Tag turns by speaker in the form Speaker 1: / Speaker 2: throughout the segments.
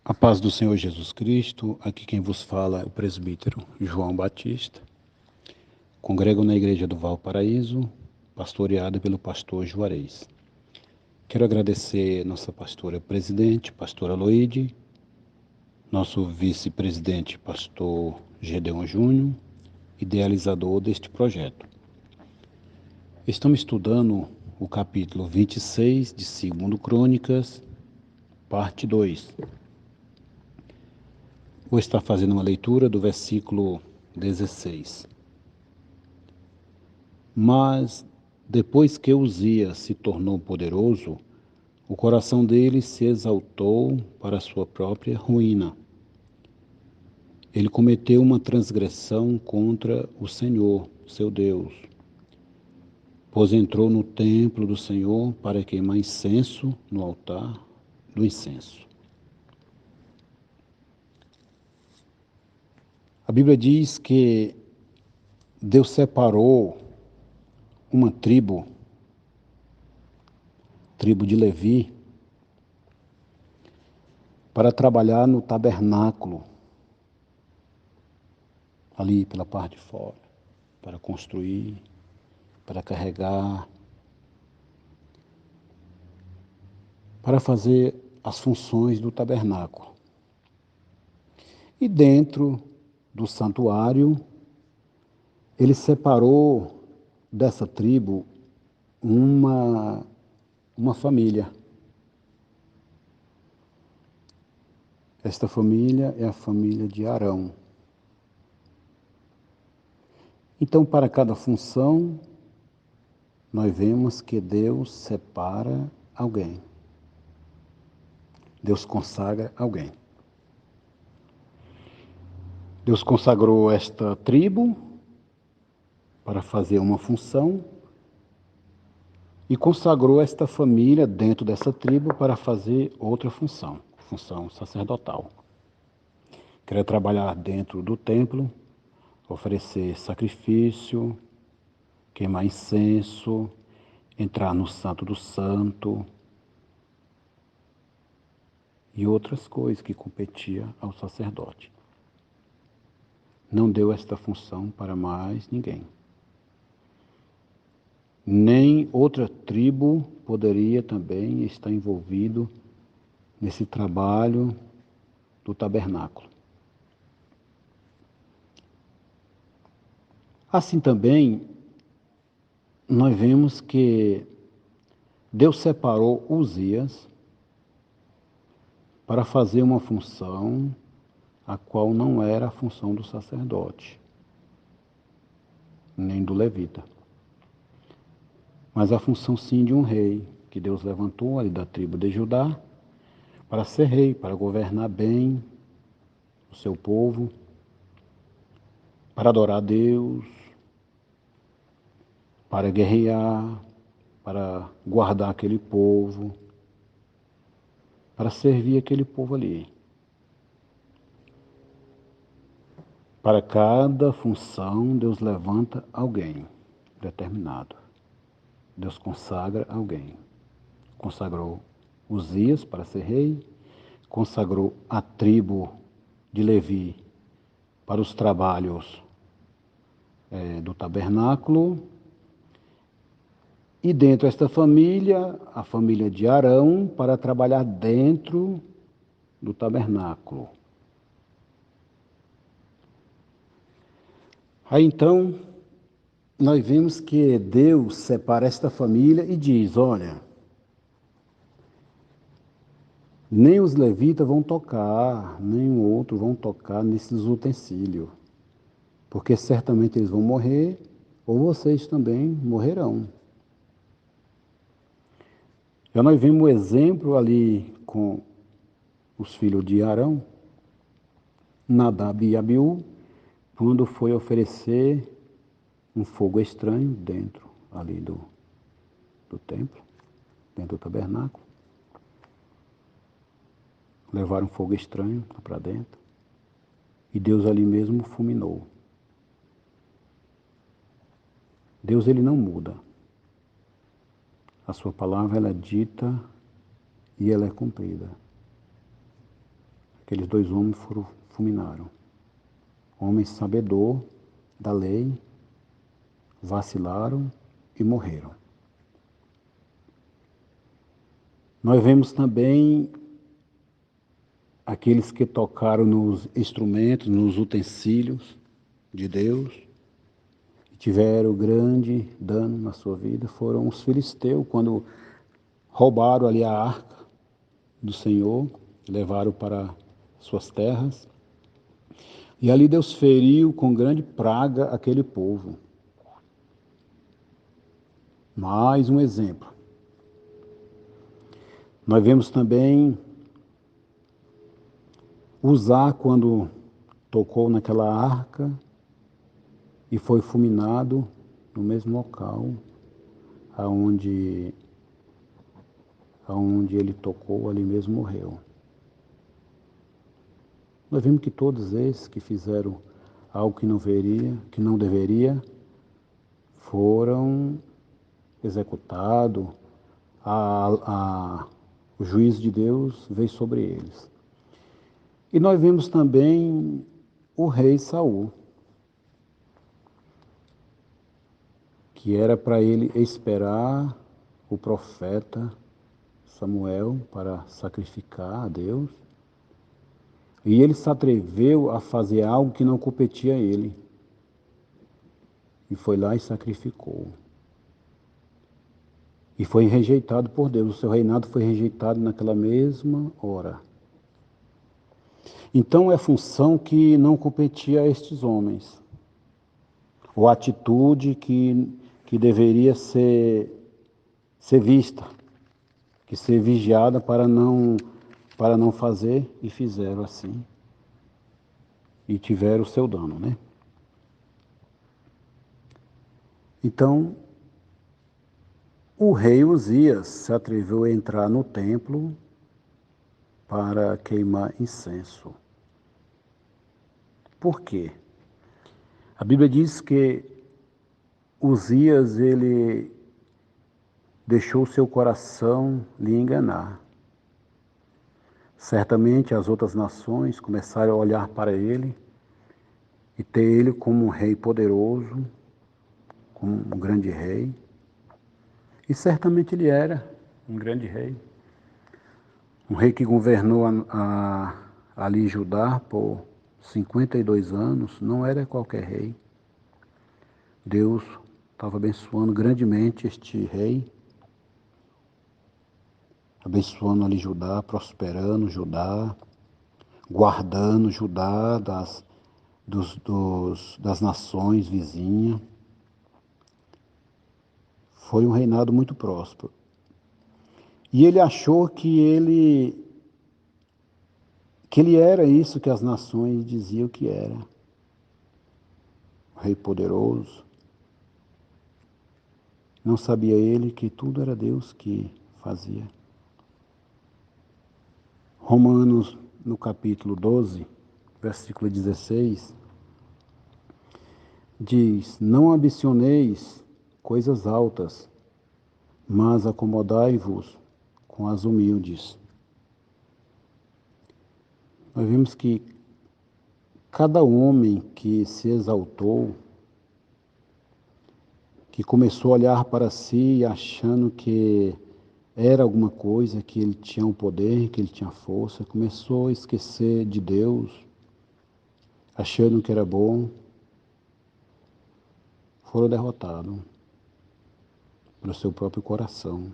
Speaker 1: A paz do Senhor Jesus Cristo, aqui quem vos fala é o presbítero João Batista. Congrego na Igreja do Valparaíso, pastoreada pelo pastor Juarez. Quero agradecer nossa pastora presidente, pastora Loide, nosso vice-presidente, pastor Gedeon Júnior, idealizador deste projeto. Estamos estudando o capítulo 26 de 2 Crônicas, parte 2. Vou estar fazendo uma leitura do versículo 16. Mas, depois que Uzias se tornou poderoso, o coração dele se exaltou para sua própria ruína. Ele cometeu uma transgressão contra o Senhor, seu Deus, pois entrou no templo do Senhor para queimar incenso no altar do incenso. A Bíblia diz que Deus separou uma tribo de Levi, para trabalhar no tabernáculo, ali pela parte de fora, para construir, para carregar, para fazer as funções do tabernáculo. E dentro do santuário, ele separou dessa tribo uma família. Esta família é a família de Arão. Então, para cada função, nós vemos que Deus separa alguém. Deus consagra alguém. Deus consagrou esta tribo para fazer uma função e consagrou esta família dentro dessa tribo para fazer outra função sacerdotal. Queria trabalhar dentro do templo, oferecer sacrifício, queimar incenso, entrar no Santo do Santo e outras coisas que competia ao sacerdote. Não deu esta função para mais ninguém. Nem outra tribo poderia também estar envolvido nesse trabalho do tabernáculo. Assim também, nós vemos que Deus separou Uzias para fazer uma função a qual não era a função do sacerdote, nem do levita, mas a função sim de um rei, que Deus levantou ali da tribo de Judá, para ser rei, para governar bem o seu povo, para adorar a Deus, para guerrear, para guardar aquele povo, para servir aquele povo ali. Para cada função, Deus levanta alguém determinado. Deus consagra alguém. Consagrou Uzias para ser rei, consagrou a tribo de Levi para os trabalhos do tabernáculo, e dentro desta família, a família de Arão, para trabalhar dentro do tabernáculo. Aí então, nós vimos que Deus separa esta família e diz, olha, nem os levitas vão tocar, nem o outro vão tocar nesses utensílios, porque certamente eles vão morrer, ou vocês também morrerão. Já nós vimos o exemplo ali com os filhos de Arão, Nadab e Abiú, quando foi oferecer um fogo estranho dentro ali do templo, dentro do tabernáculo. Levaram um fogo estranho para dentro e Deus ali mesmo fulminou. Deus, ele não muda. A sua palavra, ela é dita e ela é cumprida. Aqueles 2 homens fulminaram. Homens sabedor da lei, vacilaram e morreram. Nós vemos também aqueles que tocaram nos instrumentos, nos utensílios de Deus, e tiveram grande dano na sua vida, foram os filisteus, quando roubaram ali a arca do Senhor, levaram para suas terras, e ali Deus feriu com grande praga aquele povo. Mais um exemplo. Nós vemos também Uzá, quando tocou naquela arca e foi fulminado no mesmo local aonde ele tocou, ali mesmo morreu. Nós vemos que todos esses que fizeram algo que não deveria, foram executados, o juízo de Deus veio sobre eles. E nós vemos também o rei Saul, que era para ele esperar o profeta Samuel para sacrificar a Deus, e ele se atreveu a fazer algo que não competia a ele, e foi lá e sacrificou. E foi rejeitado por Deus, o seu reinado foi rejeitado naquela mesma hora. Então é função que não competia a estes homens, ou atitude que deveria ser vista, que ser vigiada para não fazer, e fizeram assim, e tiveram o seu dano, né? Então, o rei Uzias se atreveu a entrar no templo para queimar incenso. Por quê? A Bíblia diz que Uzias, ele deixou seu coração lhe enganar. Certamente as outras nações começaram a olhar para ele e ter ele como um rei poderoso, como um grande rei. E certamente ele era um grande rei. Um rei que governou ali Judá por 52 anos, não era qualquer rei. Deus estava abençoando grandemente este rei, abençoando ali Judá, prosperando Judá, guardando Judá das nações vizinhas. Foi um reinado muito próspero. E ele achou que ele era isso que as nações diziam que era. Um rei poderoso. Não sabia ele que tudo era Deus que fazia. Romanos, no capítulo 12, versículo 16, diz: Não ambicioneis coisas altas, mas acomodai-vos com as humildes. Nós vimos que cada homem que se exaltou, que começou a olhar para si achando que era alguma coisa, que ele tinha um poder, que ele tinha força, começou a esquecer de Deus, achando que era bom, foram derrotados pelo seu próprio coração.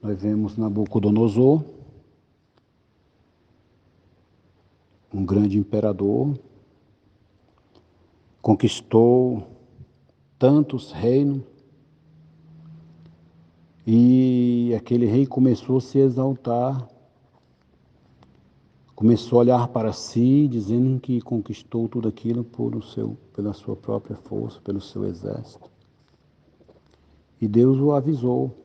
Speaker 1: Nós vemos Nabucodonosor, um grande imperador, conquistou tantos reinos, e aquele rei começou a se exaltar, começou a olhar para si, dizendo que conquistou tudo aquilo pela sua própria força, pelo seu exército. E Deus o avisou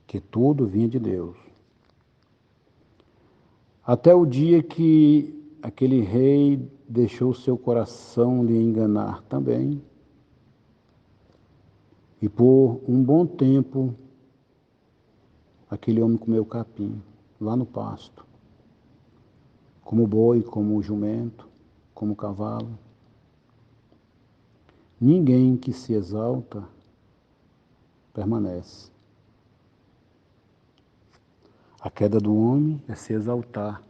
Speaker 1: que tudo vinha de Deus. Até o dia que aquele rei deixou seu coração lhe enganar também, e por um bom tempo aquele homem comeu capim, lá no pasto, como boi, como jumento, como cavalo. Ninguém que se exalta permanece. A queda do homem é se exaltar,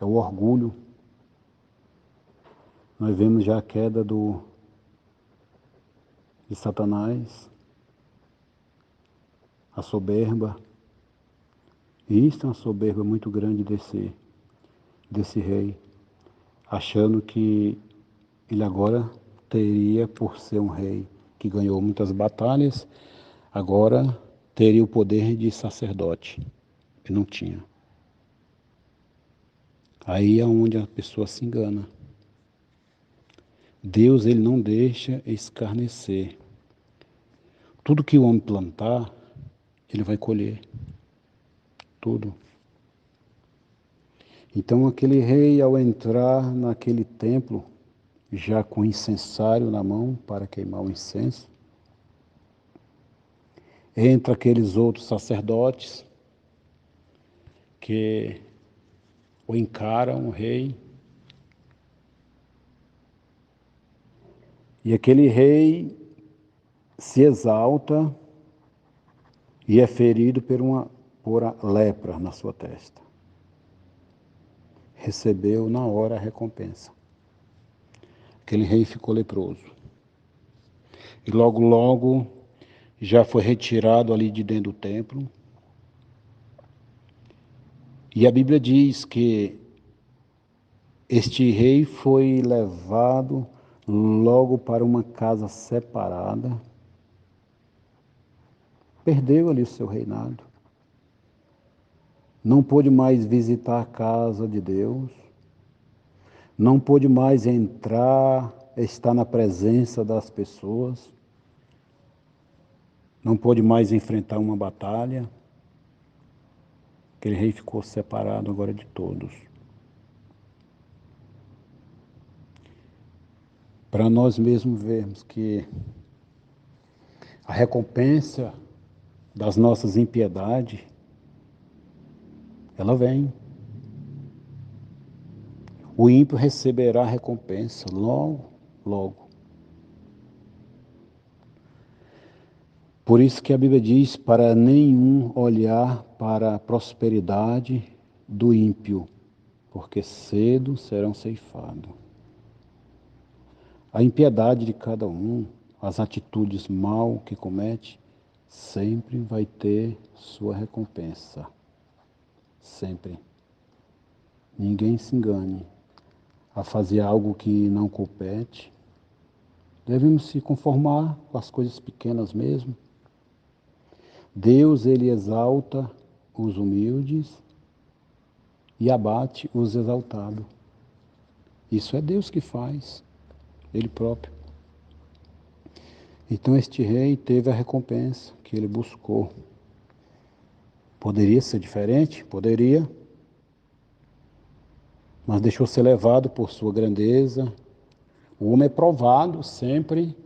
Speaker 1: é o orgulho. Nós vemos já a queda de Satanás, a soberba. E isso é uma soberba muito grande desse rei, achando que ele agora teria, por ser um rei que ganhou muitas batalhas, agora teria o poder de sacerdote, que não tinha. Aí é onde a pessoa se engana. Deus, ele não deixa escarnecer. Tudo que o homem plantar, ele vai colher. Tudo. Então aquele rei, ao entrar naquele templo, já com incensário na mão para queimar o incenso, entra aqueles outros sacerdotes que o encaram, o rei, e aquele rei se exalta e é ferido por a lepra na sua testa. Recebeu na hora a recompensa. Aquele rei ficou leproso. E logo, logo, já foi retirado ali de dentro do templo. E a Bíblia diz que este rei foi levado logo para uma casa separada. Perdeu ali o seu reinado. Não pôde mais visitar a casa de Deus. Não pôde mais entrar, estar na presença das pessoas. Não pôde mais enfrentar uma batalha. Aquele rei ficou separado agora de todos. Para nós mesmos vermos que a recompensa das nossas impiedades, ela vem. O ímpio receberá a recompensa logo, logo. Por isso que a Bíblia diz para nenhum olhar para a prosperidade do ímpio, porque cedo serão ceifados. A impiedade de cada um, as atitudes mal que comete, sempre vai ter sua recompensa. Sempre. Ninguém se engane a fazer algo que não compete. Devemos se conformar com as coisas pequenas mesmo. Deus, ele exalta os humildes e abate os exaltados. Isso é Deus que faz, ele próprio. Então este rei teve a recompensa que ele buscou. Poderia ser diferente? Poderia. Mas deixou ser levado por sua grandeza. O homem é provado sempre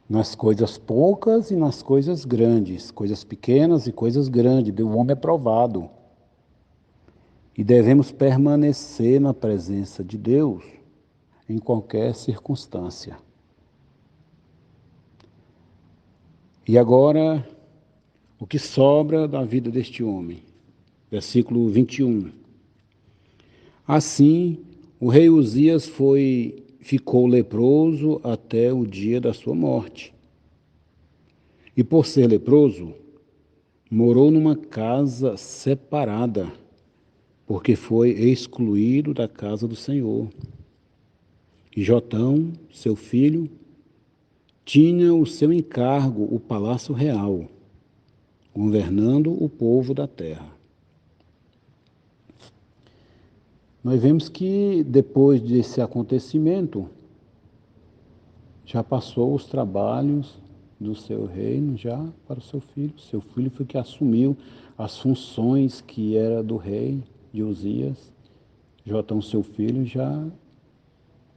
Speaker 1: nas coisas poucas e nas coisas grandes, coisas pequenas e coisas grandes. O homem é provado. E devemos permanecer na presença de Deus em qualquer circunstância. E agora, o que sobra da vida deste homem? Versículo 21. Assim, o rei Uzias ficou leproso até o dia da sua morte. E por ser leproso, morou numa casa separada, porque foi excluído da casa do Senhor. E Jotão, seu filho, tinha o seu encargo o palácio real, governando o povo da terra. Nós vemos que depois desse acontecimento, já passou os trabalhos do seu reino já para o seu filho. Seu filho foi que assumiu as funções que era do rei de Uzias. Jotão, seu filho, já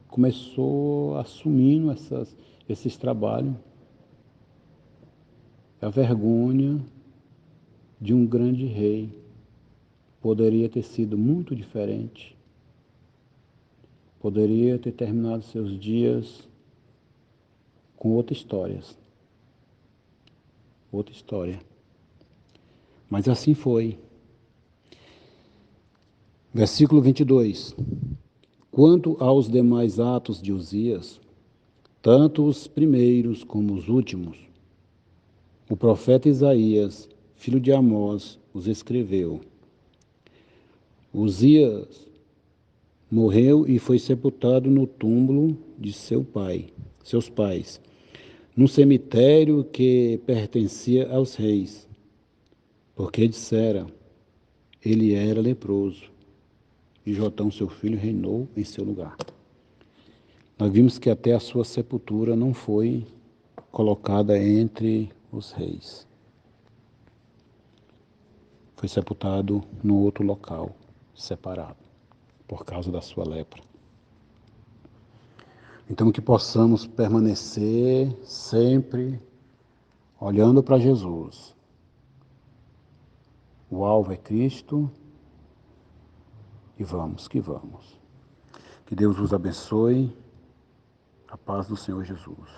Speaker 1: começou assumindo esses trabalhos. A vergonha de um grande rei. Poderia ter sido muito diferente. Poderia ter terminado seus dias com outra história. Outra história. Mas assim foi. Versículo 22. Quanto aos demais atos de Uzias, tanto os primeiros como os últimos, o profeta Isaías, filho de Amós, os escreveu. Uzias morreu e foi sepultado no túmulo de seus pais, num cemitério que pertencia aos reis, porque dissera, ele era leproso, e Jotão, seu filho, reinou em seu lugar. Nós vimos que até a sua sepultura não foi colocada entre os reis. Foi sepultado no outro local, separado, por causa da sua lepra. Então que possamos permanecer sempre olhando para Jesus. O alvo é Cristo e vamos que vamos. Que Deus os abençoe. A paz do Senhor Jesus.